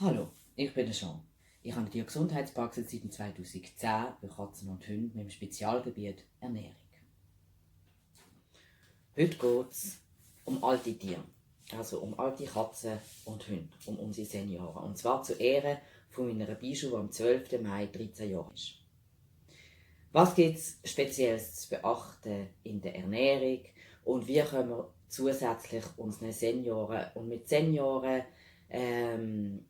Hallo, ich bin der Jean. Ich habe die Gesundheitspraxis seit 2010 für Katzen und Hunde mit dem Spezialgebiet Ernährung. Heute geht es um alte Tiere, also um alte Katzen und Hunde, um unsere Senioren. Und zwar zu Ehren von meiner Bijou, die am 12. Mai 13 Jahre ist. Was gibt es Spezielles zu beachten in der Ernährung und wie können wir zusätzlich unseren Senioren, und mit Senioren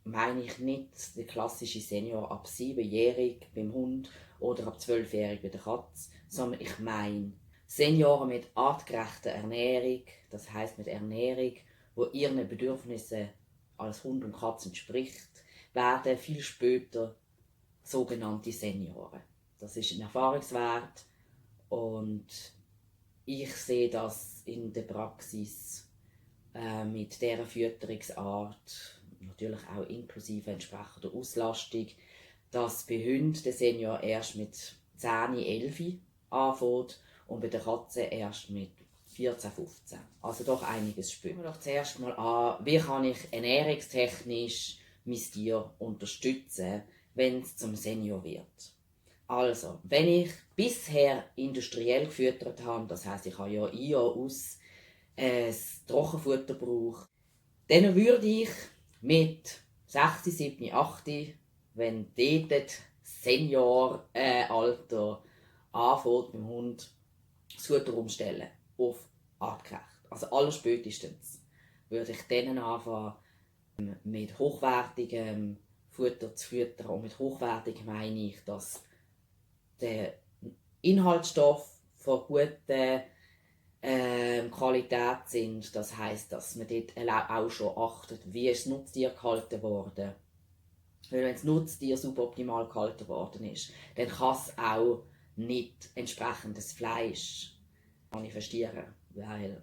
meine ich nicht den klassischen Senior ab 7-jährig beim Hund oder ab 12-jährig bei der Katze, sondern ich meine Senioren mit artgerechter Ernährung, das heißt mit Ernährung, wo ihren Bedürfnissen als Hund und Katze entspricht, werden viel später sogenannte Senioren. Das ist ein Erfahrungswert und ich sehe das in der Praxis mit dieser Fütterungsart, natürlich auch inklusive entsprechender Auslastung, dass bei Hunden der Senior erst mit 10, 11 anfängt und bei der Katze erst mit 14, 15. Also doch einiges später. Schauen wir doch zuerst mal an, wie kann ich ernährungstechnisch mein Tier unterstützen, wenn es zum Senior wird. Also, wenn ich bisher industriell gefüttert habe, das heisst, ich habe ja ein Jahr aus Trockenfutter brauche, dann würde ich mit 6, 7, 8, wenn dort das Senior-Alter anfängt beim Hund, das Futter umstellen auf artgerecht. Also allerspätestens würde ich dann anfangen, mit hochwertigem Futter zu füttern. Und mit hochwertig meine ich, dass der Inhaltsstoff von guten Qualität sind. Das heisst, dass man dort auch schon achtet, wie ist das Nutztier gehalten worden. Weil wenn das Nutztier suboptimal gehalten worden ist, dann kann es auch nicht entsprechendes Fleisch manifestieren, weil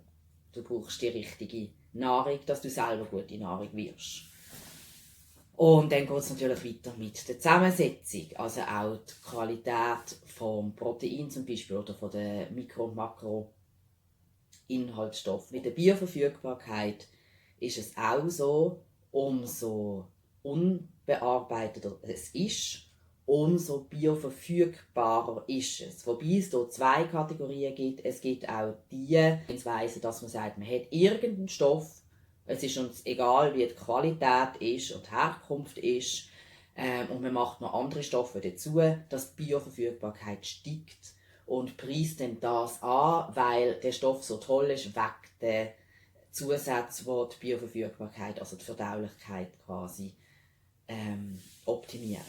du brauchst die richtige Nahrung, dass du selber gute Nahrung wirst. Und dann geht es natürlich weiter mit der Zusammensetzung, also auch die Qualität vom Protein zum Beispiel oder von den Mikro- und Makroinhaltsstoffen. Mit der Bioverfügbarkeit ist es auch so, umso unbearbeiteter es ist, umso bioverfügbarer ist es. Wobei es hier zwei Kategorien gibt. Es gibt auch die Weise, dass man sagt, man hat irgendeinen Stoff, es ist uns egal, wie die Qualität ist und die Herkunft ist, und man macht noch andere Stoffe dazu, dass die Bioverfügbarkeit steigt und preist dann das an, weil der Stoff so toll ist, wegen der Zusätze, die die Bioverfügbarkeit, also die Verdaulichkeit quasi optimieren.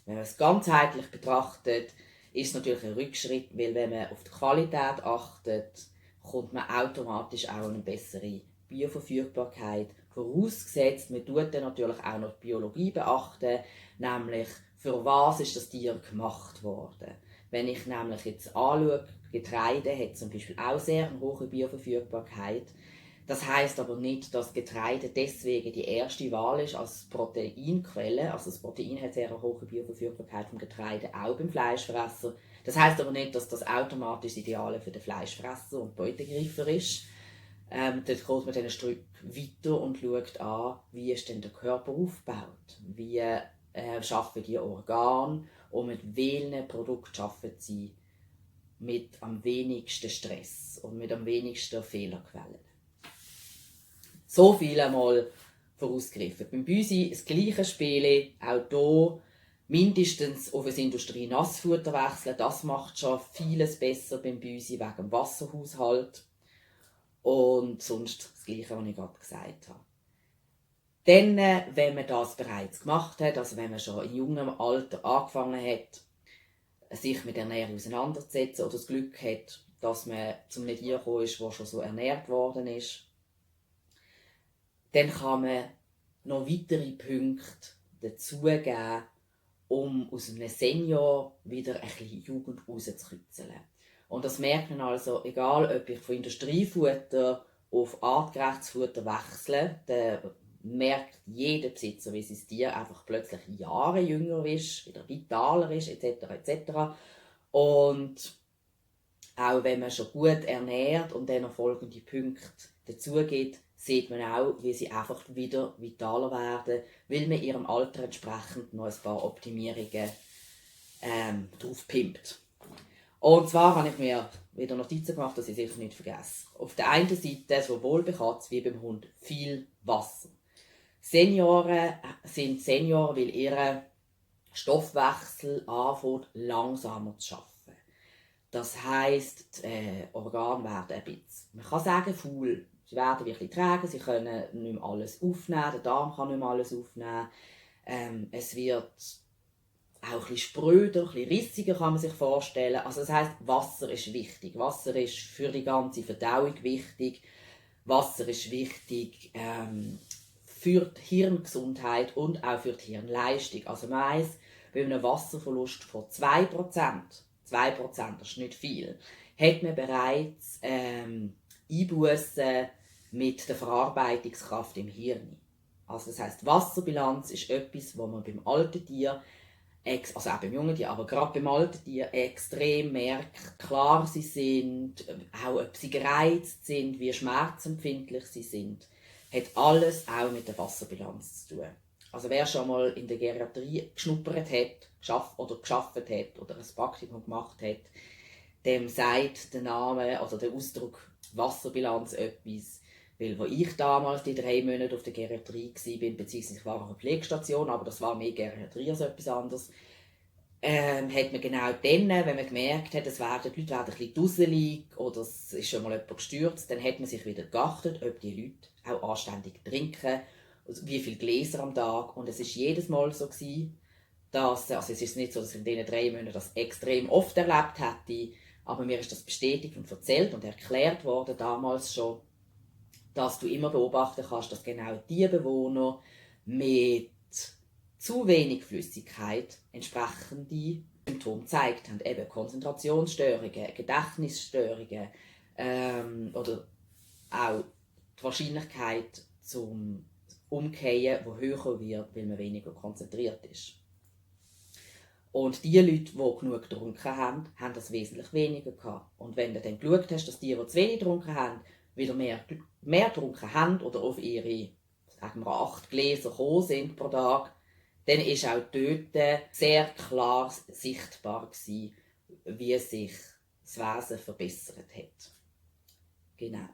Wenn man es ganzheitlich betrachtet, ist es natürlich ein Rückschritt, weil wenn man auf die Qualität achtet, kommt man automatisch auch eine bessere Bioverfügbarkeit. Vorausgesetzt, man tut dann natürlich auch noch die Biologie beachten, nämlich für was ist das Tier gemacht worden. Wenn ich nämlich jetzt anschaue, Getreide hat zum Beispiel auch sehr eine hohe Bioverfügbarkeit. Das heisst aber nicht, dass Getreide deswegen die erste Wahl ist als Proteinquelle. Also das Protein hat sehr eine hohe Bioverfügbarkeit vom Getreide, auch beim Fleischfresser. Das heisst aber nicht, dass das automatisch das Ideale für den Fleischfresser und Beutegreifer ist. Dort geht man dann ein Stück weiter und schaut an, wie ist denn der Körper aufgebaut, wie schaffen die Organe und mit welchen Produkten arbeiten sie mit am wenigsten Stress und mit am wenigsten Fehlerquellen. So viel einmal vorausgegriffen. Beim Büsi das gleiche Spiel, auch hier mindestens auf ein Industrie-Nassfutter wechseln. Das macht schon vieles besser beim Büsi wegen dem Wasserhaushalt. Und sonst das Gleiche, was ich gerade gesagt habe. Dann, wenn man das bereits gemacht hat, also wenn man schon in jungem Alter angefangen hat, sich mit Ernährung auseinanderzusetzen oder das Glück hat, dass man zum Tier gekommen ist, das schon so ernährt worden ist, dann kann man noch weitere Punkte dazugeben, um aus einem Senior wieder ein bisschen Jugend rauszukitzeln. Und das merkt man also, egal ob ich von Industriefutter auf artgerechtes Futter wechsle, dann merkt jeder Besitzer, wie sein Tier einfach plötzlich Jahre jünger ist, wieder vitaler ist, etc. etc. Und auch wenn man schon gut ernährt und dann noch folgende Punkte dazu gibt, sieht man auch, wie sie einfach wieder vitaler werden, weil man ihrem Alter entsprechend noch ein paar Optimierungen drauf pimpt. Und zwar habe ich mir wieder Notizen gemacht, dass ich sicher nicht vergesse. Auf der einen Seite, sowohl bei Katzen wie beim Hund, viel Wasser. Senioren sind Senioren, weil ihr Stoffwechsel anfängt langsamer zu arbeiten. Das heisst, die Organe werden ein bisschen, man kann sagen, faul. Sie werden wirklich träge, sie können nicht mehr alles aufnehmen, der Darm kann nicht mehr alles aufnehmen. Es wird auch ein bisschen spröder, ein bisschen rissiger kann man sich vorstellen. Also das heisst, Wasser ist wichtig. Wasser ist für die ganze Verdauung wichtig. Wasser ist wichtig für die Hirngesundheit und auch für die Hirnleistung. Also man weiss, bei einem Wasserverlust von 2%, 2%, das ist nicht viel, hat man bereits Einbußen mit der Verarbeitungskraft im Hirn. Also das heisst, Wasserbilanz ist etwas, wo man beim alten Tier, also auch beim jungen Tier, aber gerade beim alten Tier extrem merkt, klar sie sind, auch ob sie gereizt sind, wie schmerzempfindlich sie sind, hat alles auch mit der Wasserbilanz zu tun. Also wer schon mal in der Geriatrie geschnuppert hat, geschafft hat oder ein Praktikum gemacht hat, dem sagt der Name, also der Ausdruck Wasserbilanz etwas. Weil als ich damals die 3 Monate auf der Geriatrie war, beziehungsweise ich war auf einer Pflegestation, aber das war mehr Geriatrie als etwas anderes, hat man genau dann, wenn man gemerkt hat, die Leute werden ein bisschen dusselig oder es ist schon mal jemand gestürzt, dann hat man sich wieder geachtet, ob die Leute auch anständig trinken, also wie viele Gläser am Tag. Und es war jedes Mal so dass, also es ist nicht so, dass ich in diesen 3 Monaten das extrem oft erlebt hätte, aber mir ist das bestätigt und erzählt und erklärt worden damals schon, dass du immer beobachten kannst, dass genau die Bewohner mit zu wenig Flüssigkeit entsprechende Symptome gezeigt haben. Eben Konzentrationsstörungen, Gedächtnisstörungen oder auch die Wahrscheinlichkeit zum Umkehren, die höher wird, weil man weniger konzentriert ist. Und die Leute, die genug getrunken haben, haben das wesentlich weniger gehabt. Und wenn du dann geschaut hast, dass die zu wenig getrunken haben, wieder mehr getrunken haben oder auf ihre, sagen wir, 8 Gläser gekommen sind pro Tag, dann war auch dort sehr klar sichtbar gewesen, wie sich das Wesen verbessert hat. Genau.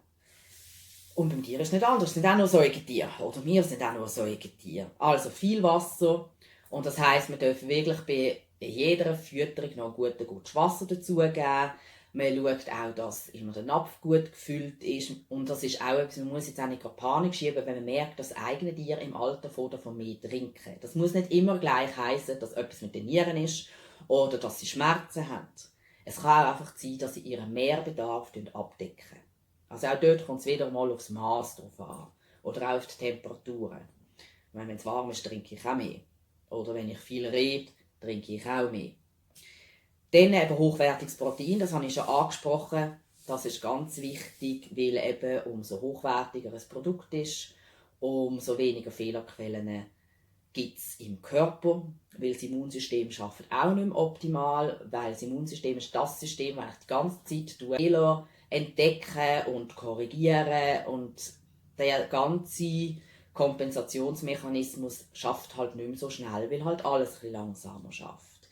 Und beim Tier ist es nicht anders. Es sind auch nur Säugetiere. Oder wir sind auch nur Säugetiere. Also viel Wasser. Und das heisst, man darf wirklich bei jeder Fütterung noch gutes Wasser dazugeben. Man schaut auch, dass immer der Napf gut gefüllt ist. Und das ist auch etwas, man muss jetzt auch nicht Panik schieben, wenn man merkt, dass eigene Tiere im Alter davon mehr trinken. Das muss nicht immer gleich heißen, dass etwas mit den Nieren ist oder dass sie Schmerzen haben. Es kann auch einfach sein, dass sie ihren Mehrbedarf abdecken. Also auch dort kommt es wieder mal aufs Maß drauf an. Oder auch auf die Temperaturen. Wenn es warm ist, trinke ich auch mehr. Oder wenn ich viel rede, trinke ich auch mehr. Dann eben hochwertiges Protein, das habe ich schon angesprochen. Das ist ganz wichtig, weil eben umso hochwertiger ein Produkt ist, umso weniger Fehlerquellen gibt es im Körper, weil das Immunsystem arbeitet auch nicht mehr optimal, weil das Immunsystem ist das System, das die ganze Zeit Fehler entdecken und korrigieren und der ganze Kompensationsmechanismus schafft halt nicht mehr so schnell, weil halt alles ein bisschen langsamer schafft.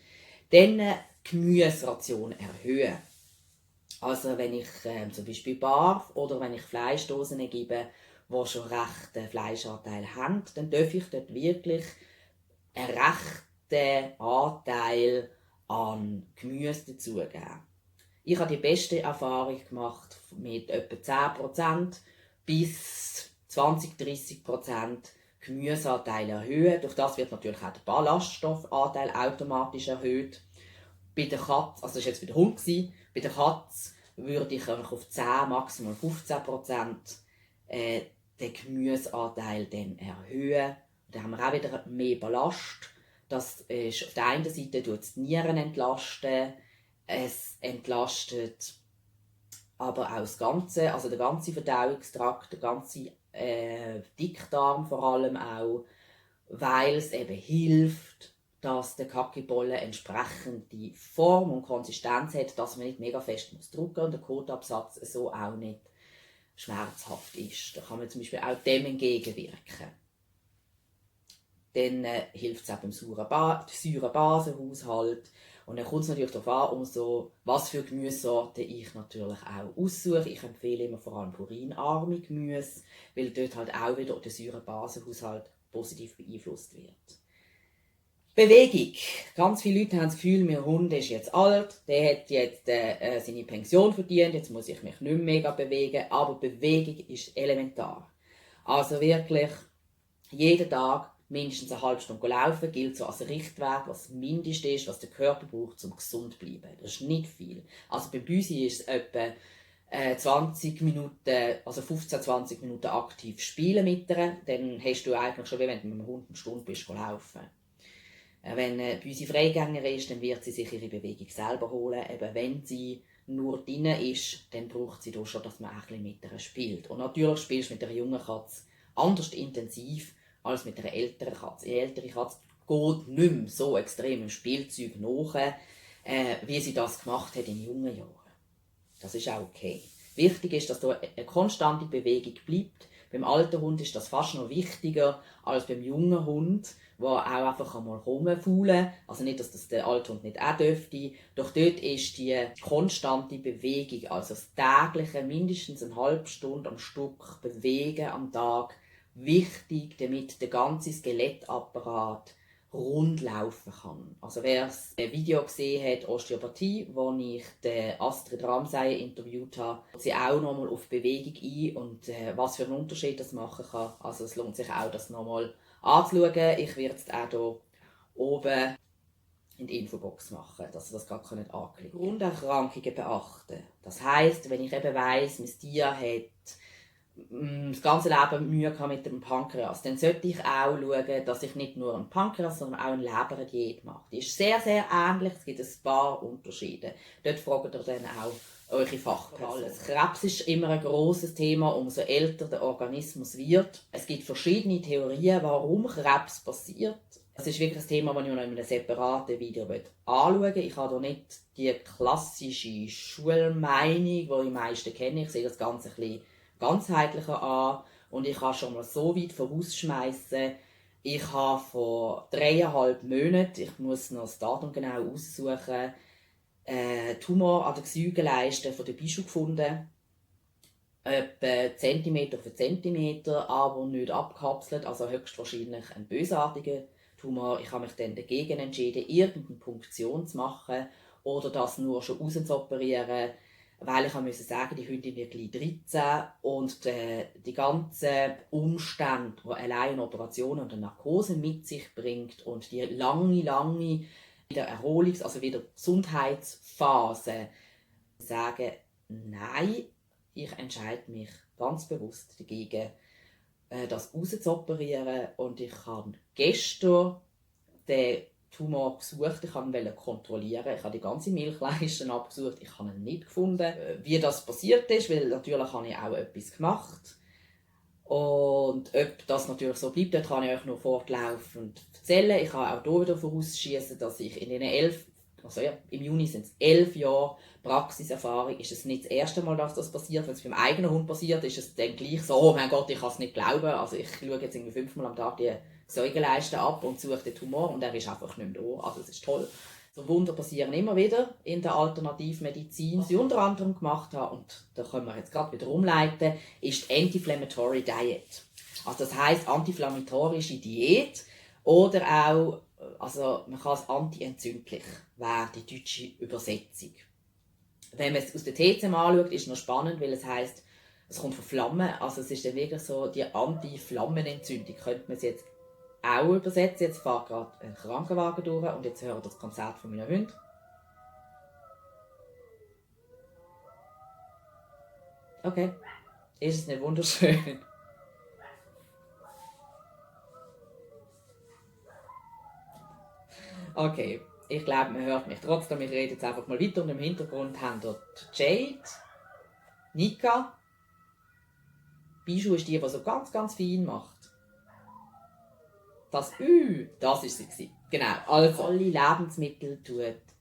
Dann Gemüseration erhöhen. Also wenn ich zum Beispiel Barf oder wenn ich Fleischdosen gebe, die schon recht Fleischanteil haben, dann darf ich dort wirklich einen rechten Anteil an Gemüse dazugeben. Ich habe die beste Erfahrung gemacht mit etwa 10% bis 20-30% Gemüseanteil erhöhen. Durch das wird natürlich auch der Ballaststoffanteil automatisch erhöht. Bei der Katze, also das war jetzt bei der Hund, bei der Katze würde ich auf 10, maximal 15% den Gemüseanteil dann erhöhen. Dann haben wir auch wieder mehr Ballast. Das ist auf der einen Seite die Nieren entlasten, es entlastet aber auch das Ganze, also der ganze Verdauungstrakt, der ganze Dickdarm vor allem auch, weil es eben hilft, dass der Kakibolle entsprechend die Form und Konsistenz hat, dass man nicht mega fest muss drücken und der Kotabsatz so auch nicht schmerzhaft ist. Da kann man zum Beispiel auch dem entgegenwirken. Dann hilft es auch beim Säurebasenhaushalt. Und dann kommt es natürlich darauf an, was für Gemüsesorten ich natürlich auch aussuche. Ich empfehle immer vor allem purinarme Gemüse, weil dort halt auch wieder der Säurebasenhaushalt positiv beeinflusst wird. Bewegung. Ganz viele Leute haben das Gefühl, mein Hund ist jetzt alt, der hat jetzt seine Pension verdient, jetzt muss ich mich nicht mehr mega bewegen. Aber Bewegung ist elementar. Also wirklich jeden Tag mindestens eine halbe Stunde laufen, gilt so als Richtwert, was das Mindeste ist, was der Körper braucht, um gesund zu bleiben. Das ist nicht viel. Also bei Büsi ist es etwa 20 Minuten, also 15-20 Minuten aktiv spielen mit ihr. Dann hast du eigentlich schon, wie wenn du mit einem Hund eine Stunde bist, laufen. Wenn Büsi Freigänger ist, dann wird sie sich ihre Bewegung selber holen. Eben wenn sie nur drin ist, dann braucht sie da schon, dass man ein bisschen mit ihr spielt. Und natürlich spielst du mit einer jungen Katze anders intensiv als mit einer älteren Katze. Eine ältere Katze geht nicht mehr so extrem im Spielzeug nach, wie sie das gemacht hat in jungen Jahren. Das ist auch okay. Wichtig ist, dass da eine konstante Bewegung bleibt. Beim alten Hund ist das fast noch wichtiger als beim jungen Hund, der auch einfach einmal rumfaulen kann. Also nicht, dass das der alte Hund nicht auch dürfte. Doch dort ist die konstante Bewegung, also das tägliche, mindestens eine halbe Stunde am Stück bewegen am Tag, wichtig, damit der ganze Skelettapparat rund laufen kann. Also wer das Video gesehen hat, Osteopathie, wo ich Astrid Ramsay interviewt habe, sie auch nochmal auf Bewegung ein und was für einen Unterschied das machen kann. Also es lohnt sich auch, das nochmal anzuschauen. Ich werde es auch hier oben in die Infobox machen, dass ihr das gar nicht anklicken. Grunderkrankungen beachten. Das heisst, wenn ich eben weiss, mein Tier hat das ganze Leben Mühe mit dem Pankreas, dann sollte ich auch schauen, dass ich nicht nur ein Pankreas, sondern auch eine Leberdiät mache. Die ist sehr, sehr ähnlich, es gibt ein paar Unterschiede. Dort fragt ihr dann auch eure Fachpersonen. Krebs ist immer ein grosses Thema, umso älter der Organismus wird. Es gibt verschiedene Theorien, warum Krebs passiert. Es ist wirklich ein Thema, das ich noch in einem separaten Video anschauen möchte. Ich habe hier nicht die klassische Schulmeinung, die die meisten kennen. Ich sehe das Ganze ein bisschen ganzheitlicher an und ich kann schon mal so weit vorausschmeißen. Ich habe vor 3,5 Monaten, ich muss noch das Datum genau aussuchen, Tumor an der Gesäugeleiste von der Bischof gefunden. Etwa Zentimeter für Zentimeter, aber nicht abgekapselt, also höchstwahrscheinlich ein bösartiger Tumor. Ich habe mich dann dagegen entschieden, irgendeine Punktion zu machen oder das nur schon rauszuoperieren, weil ich musste sagen, die Hündin wird gleich 13 und die ganzen Umstände, die allein eine Operation und eine Narkose mit sich bringt und die lange wieder also wieder Gesundheitsphase, sagen, nein, ich entscheide mich ganz bewusst dagegen, das rauszuoperieren und ich habe gestern den Tumor gesucht, ich wollte ihn kontrollieren. Ich habe die ganze Milchleiste abgesucht, ich habe ihn nicht gefunden. Wie das passiert ist, weil natürlich habe ich auch etwas gemacht. Und ob das natürlich so bleibt, das kann ich euch noch fortlaufend erzählen. Ich kann auch hier wieder vorausschießen, dass ich in den im Juni sind es 11 Jahre Praxiserfahrung, ist es nicht das erste Mal, dass das passiert. Wenn es beim eigenen Hund passiert, ist es dann gleich so, oh mein Gott, ich kann es nicht glauben. Also ich schaue jetzt irgendwie 5-mal am Tag die Säugeleiste ab und suche den Tumor und er ist einfach nicht mehr da. Also es ist toll. So Wunder passieren immer wieder in der Alternativmedizin. Was ich unter anderem gemacht habe, und da können wir jetzt gerade wieder umleiten, ist die Anti-Inflammatory Diet. Also das heisst anti-inflammatorische Diät oder auch, also man kann es anti-entzündlich, wäre die deutsche Übersetzung. Wenn man es aus der TCM anschaut, ist es noch spannend, weil es heisst, es kommt von Flammen, also es ist dann wirklich so die Anti-Flammenentzündung, könnte man es jetzt auch übersetzen. Jetzt fährt gerade ein Krankenwagen durch und jetzt hören wir das Konzert von meinen Hunden. Okay, ist es nicht wunderschön? Okay, ich glaube, man hört mich trotzdem. Ich rede jetzt einfach mal weiter und im Hintergrund haben wir Jade, Nika. Bijou ist die so ganz, ganz fein macht. Das ist sie. Genau, also alle Lebensmittel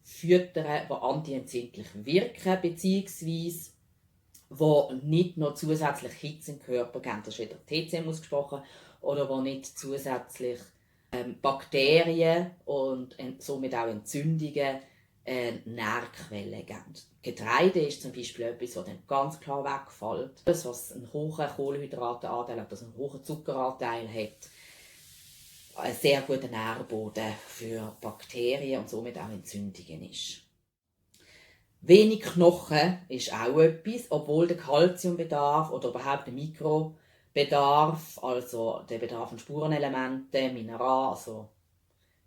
füttern, die antientzündlich wirken, beziehungsweise die nicht noch zusätzlich Hitze im Körper geben, das ist wieder TCM ausgesprochen, oder die nicht zusätzlich Bakterien und somit auch Entzündungen Nährquellen geben. Getreide ist zum Beispiel etwas, das dann ganz klar wegfällt. Das, was einen hohen Kohlenhydratenanteil hat, also einen hohen Zuckeranteil hat, ein sehr guter Nährboden für Bakterien und somit auch Entzündungen ist. Wenig Knochen ist auch etwas, obwohl der Kalziumbedarf oder überhaupt der Mikrobedarf, also der Bedarf an Spurenelementen, Mineralen, also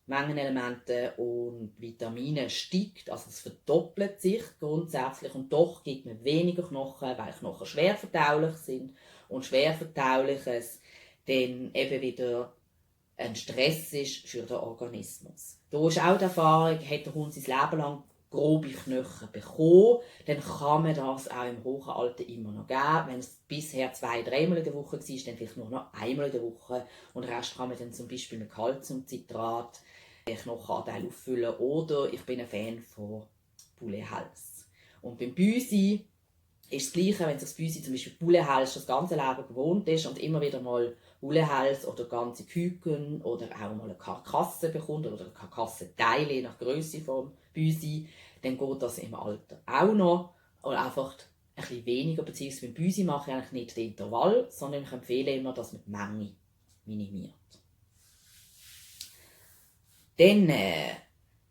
Mengenelemente und Vitamine steigt, also es verdoppelt sich grundsätzlich und doch gibt man weniger Knochen, weil Knochen schwer verdaulich sind und schwer verdauliches dann eben wieder ein Stress ist für den Organismus. Da ist auch die Erfahrung, hat der Hund sein Leben lang grobe Knochen bekommen, dann kann man das auch im hohen Alter immer noch geben. Wenn es bisher 2-3 Mal in der Woche war, dann vielleicht nur noch einmal in der Woche und den Rest kann man dann zum Beispiel mit Calciumcitrat den Knochenanteil auffüllen oder ich bin ein Fan von Poulet-Hals. Und beim Büsi ist das Gleiche, wenn sich das Büsi zum Beispiel Poulet-Hals das ganze Leben gewohnt ist und immer wieder mal Poulet-Hals oder ganze Küken oder auch mal eine Karkasse bekommt oder eine Karkassenteile je nach Größe vom Büsi, dann geht das im Alter auch noch. Oder einfach ein bisschen weniger, beziehungsweise beim Büsi mache ich eigentlich nicht den Intervall, sondern ich empfehle immer, dass man die Menge minimiert. Dann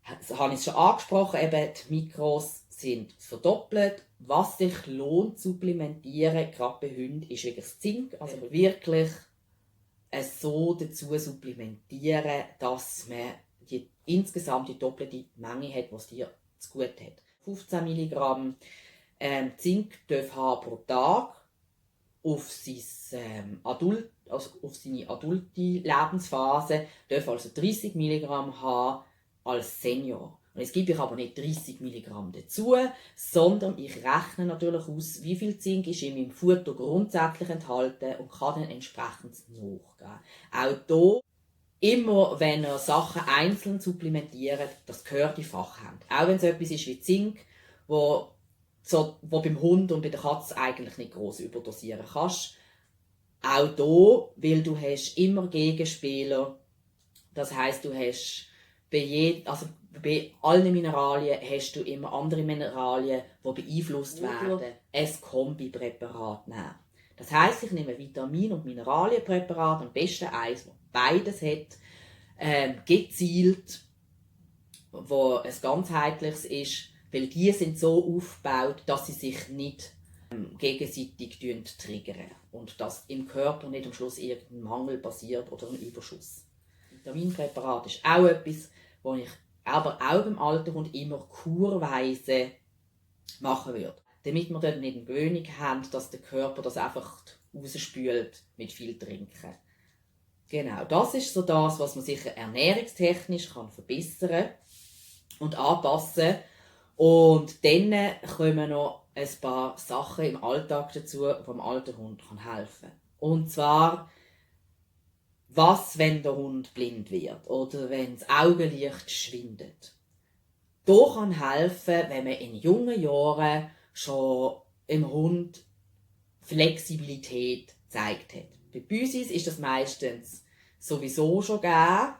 habe ich es schon angesprochen, eben die Mikros sind verdoppelt. Was sich lohnt zu supplementieren, gerade bei Hunden, ist wirklich das Zink. Also wirklich so dazu supplementieren, dass man insgesamt die doppelte Menge hat, was dir zu gut hat. 15 Milligramm Zink darf haben pro Tag auf seine adulte Lebensphase, darf also 30 Milligramm haben als Senior. Und jetzt gebe ich aber nicht 30 Milligramm dazu, sondern ich rechne natürlich aus, wie viel Zink ist in meinem Futter grundsätzlich enthalten und kann dann entsprechend nachgeben. Auch hier, immer wenn ihr Sachen einzeln supplementiert, das gehört in Fachhand. Auch wenn es etwas ist wie Zink, wo beim Hund und bei der Katze eigentlich nicht gross überdosieren kannst. Auch hier, weil du hast immer Gegenspieler, das heisst, du hast bei allen Mineralien hast du immer andere Mineralien, die beeinflusst werden, ein Kombipräparat nehmen. Das heisst, ich nehme Vitamin- und Mineralienpräparat, am besten eins, das beides hat, gezielt, wo ein ganzheitliches ist, weil die sind so aufgebaut, dass sie sich nicht gegenseitig triggern und dass im Körper nicht am Schluss irgendein Mangel passiert oder ein Überschuss. Vitaminpräparat ist auch etwas, was ich aber auch beim alten Hund immer kurweise machen würde. Damit wir dort nicht eine Gewöhnung haben, dass der Körper das einfach rausspült mit viel Trinken. Genau, das ist so das, was man sicher ernährungstechnisch verbessern kann und anpassen. Und dann kommen noch ein paar Sachen im Alltag dazu, die dem alten Hund helfen kann. Und zwar, was, wenn der Hund blind wird oder wenn das Augenlicht schwindet. Da kann helfen, wenn man in jungen Jahren schon im Hund Flexibilität gezeigt hat. Bei Büsis ist das meistens sowieso schon gegeben,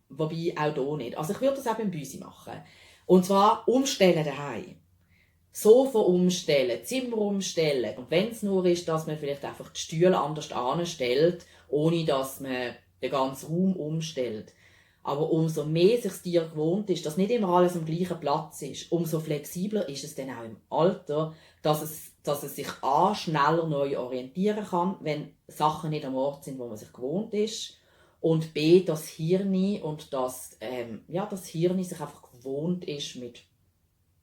wobei auch hier nicht. Also ich würde das auch beim Büsi machen. Und zwar umstellen daheim. Sofa umstellen, Zimmer umstellen. Und wenn es nur ist, dass man vielleicht einfach die Stühle anders anstellt, ohne dass man den ganzen Raum umstellt. Aber umso mehr sich das Tier gewohnt ist, dass nicht immer alles am gleichen Platz ist, umso flexibler ist es dann auch im Alter, dass es sich A, schneller neu orientieren kann, wenn Sachen nicht am Ort sind, wo man sich gewohnt ist. Und B, das Hirn und das Hirn sich einfach gewohnt ist,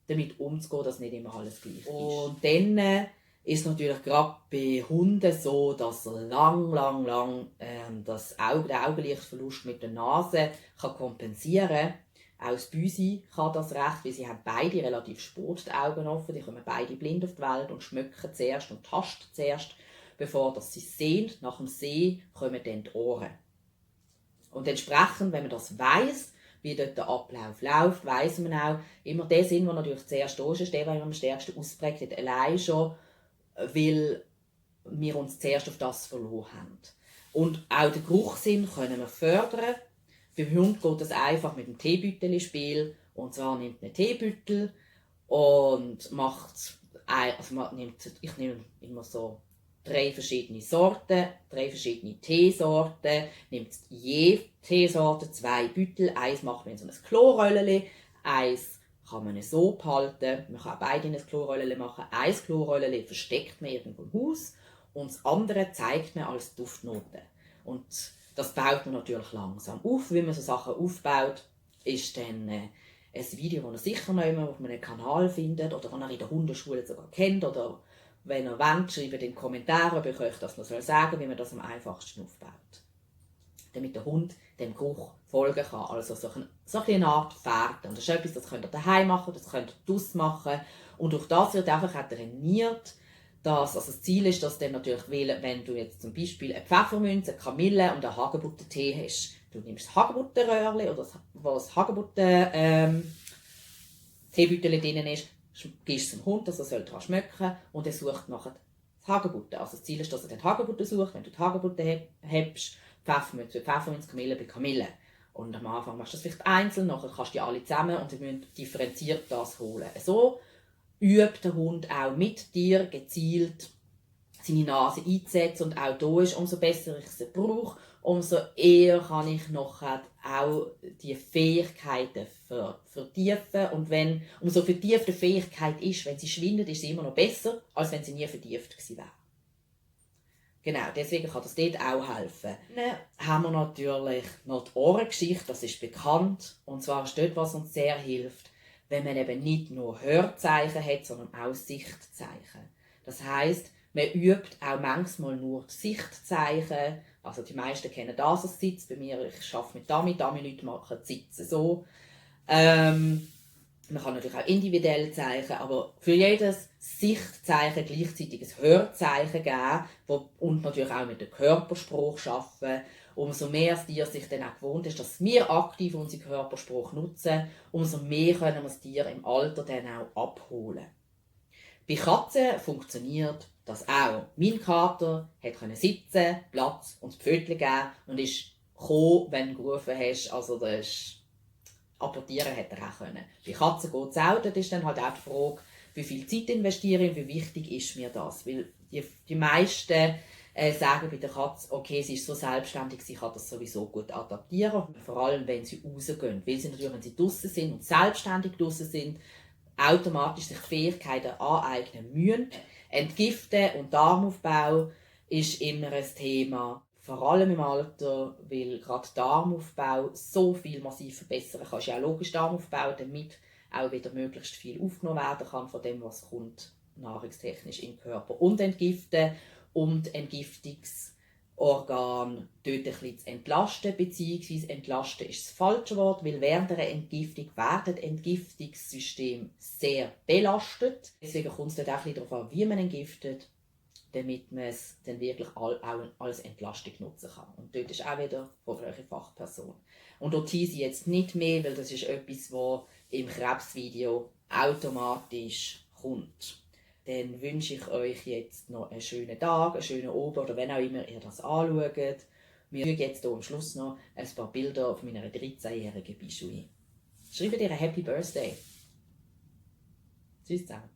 damit umzugehen, dass nicht immer alles gleich ist. Und dann ist es natürlich gerade bei Hunden so, dass er lang den Augenlichtverlust mit der Nase kompensieren kann. Auch das Büsi kann das recht, weil sie haben beide relativ spät die Augen offen. Die kommen beide blind auf die Welt und schmecken zuerst und tasten zuerst, bevor sie sehen. Nach dem Sehen kommen dann die Ohren. Und entsprechend, wenn man das weiss, wie dort der Ablauf läuft, weiss man auch, immer der Sinn, der natürlich zuerst da ist, der, der am stärksten ausprägt hat, allein schon weil wir uns zuerst auf das verloren haben. Und auch den Geruchssinn können wir fördern. Beim Hund geht das einfach mit dem Teebeutel-Spiel. Und zwar nimmt man einen Teebeutel und macht, ich nehme immer so 3 verschiedene Sorten, 3 verschiedene Teesorten, nimmt je Teesorte 2 Beutel, eins macht man in so ein Chlorröllchen, eins kann man so behalten, man kann auch beide in ein Chlorröllchen machen, ein Chlorröllchen versteckt man irgendwo im Haus und das andere zeigt man als Duftnote. Und das baut man natürlich langsam auf. Wie man so Sachen aufbaut, ist dann ein Video, das ihr sicher noch immer auf einem Kanal findet oder das ihr in der Hundeschule sogar kennt. Oder wenn ihr wollt, schreibt in den Kommentaren, ob ich euch das noch sagen soll, wie man das am einfachsten aufbaut. Damit der Hund dem Geruch folgen kann. Also so eine Art Fährte. Und das ist etwas, das könnt ihr daheim machen, das könnt ihr draussen machen. Und durch das wird einfach auch trainiert, dass, also das Ziel ist, dass dann natürlich, wenn du jetzt zum Beispiel eine Pfefferminze, eine Kamille und einen Hagebuttentee hast, du nimmst das Hagebuttenröhrchen oder wo das Hagebutten Teebeutel drin ist, gibst es dem Hund, dass er daran schmecken und er sucht nachher das Hagebutten. Also das Ziel ist, dass er den Hagebutten sucht, wenn du die Hagebutten hast, Pfefferminze, Kamille bei Kamille. Und am Anfang machst du das vielleicht einzeln, nachher kannst du die alle zusammen und dann müssen differenziert das holen. So übt der Hund auch mit dir gezielt seine Nase einzusetzen und auch da ist, umso besser ich sie brauche, umso eher kann ich nachher auch die Fähigkeiten vertiefen und wenn umso vertiefte Fähigkeit ist, wenn sie schwindet, ist sie immer noch besser, als wenn sie nie vertieft gewesen wäre. Genau, deswegen kann das dort auch helfen. Dann haben wir natürlich noch die Ohrengeschichte, das ist bekannt. Und zwar ist dort, was uns sehr hilft, wenn man eben nicht nur Hörzeichen hat, sondern auch Sichtzeichen. Das heisst, man übt auch manchmal nur die Sichtzeichen. Also die meisten kennen das als Sitz. Bei mir, ich arbeite mit Dummy-Leute machen die Sitze so. Man kann natürlich auch individuell zeichnen, aber für jedes Sichtzeichen gleichzeitig ein Hörzeichen geben und natürlich auch mit dem Körperspruch arbeiten. Umso mehr das Tier sich dann auch gewohnt ist, dass wir aktiv unseren Körperspruch nutzen, umso mehr können wir das Tier im Alter dann auch abholen. Bei Katzen funktioniert das auch. Mein Kater konnte sitzen, Platz und das Pfötchen geben und ist gekommen, wenn du gerufen hast. Also das ist apportieren hätte er auch können. Bei Katzen geht es auch. Dort ist dann halt auch die Frage, wie viel Zeit investiere ich, wie wichtig ist mir das. Weil die meisten sagen bei der Katze, okay, sie ist so selbstständig, sie kann das sowieso gut adaptieren. Vor allem, wenn sie rausgehen. Weil sie natürlich, wenn sie draussen sind und selbstständig draussen sind, automatisch sich Fähigkeiten aneignen müssen. Entgiften und Darmaufbau ist immer ein Thema. Vor allem im Alter, weil gerade Darmaufbau so viel massiv verbessern kann. Es ist ja auch logisch Darmaufbau, damit auch wieder möglichst viel aufgenommen werden kann von dem, was kommt, nahrungstechnisch im Körper. Und entgiften und Entgiftungsorgan dort ein bisschen zu entlasten, beziehungsweise entlasten ist das falsche Wort, weil während der Entgiftung werden das Entgiftungssystem sehr belastet. Deswegen kommt es dort auch ein bisschen darauf an, wie man entgiftet, damit man es dann wirklich auch als Entlastung nutzen kann. Und dort ist auch wieder von einer Fachperson. Und dort tease ich jetzt nicht mehr, weil das ist etwas, was im Krebsvideo automatisch kommt. Dann wünsche ich euch jetzt noch einen schönen Tag, einen schönen Abend oder wenn auch immer ihr das anschaut. Wir fügen jetzt hier am Schluss noch ein paar Bilder von meiner 13-jährigen Bijou ein. Schreibt ihr ein Happy Birthday. Tschüss zusammen.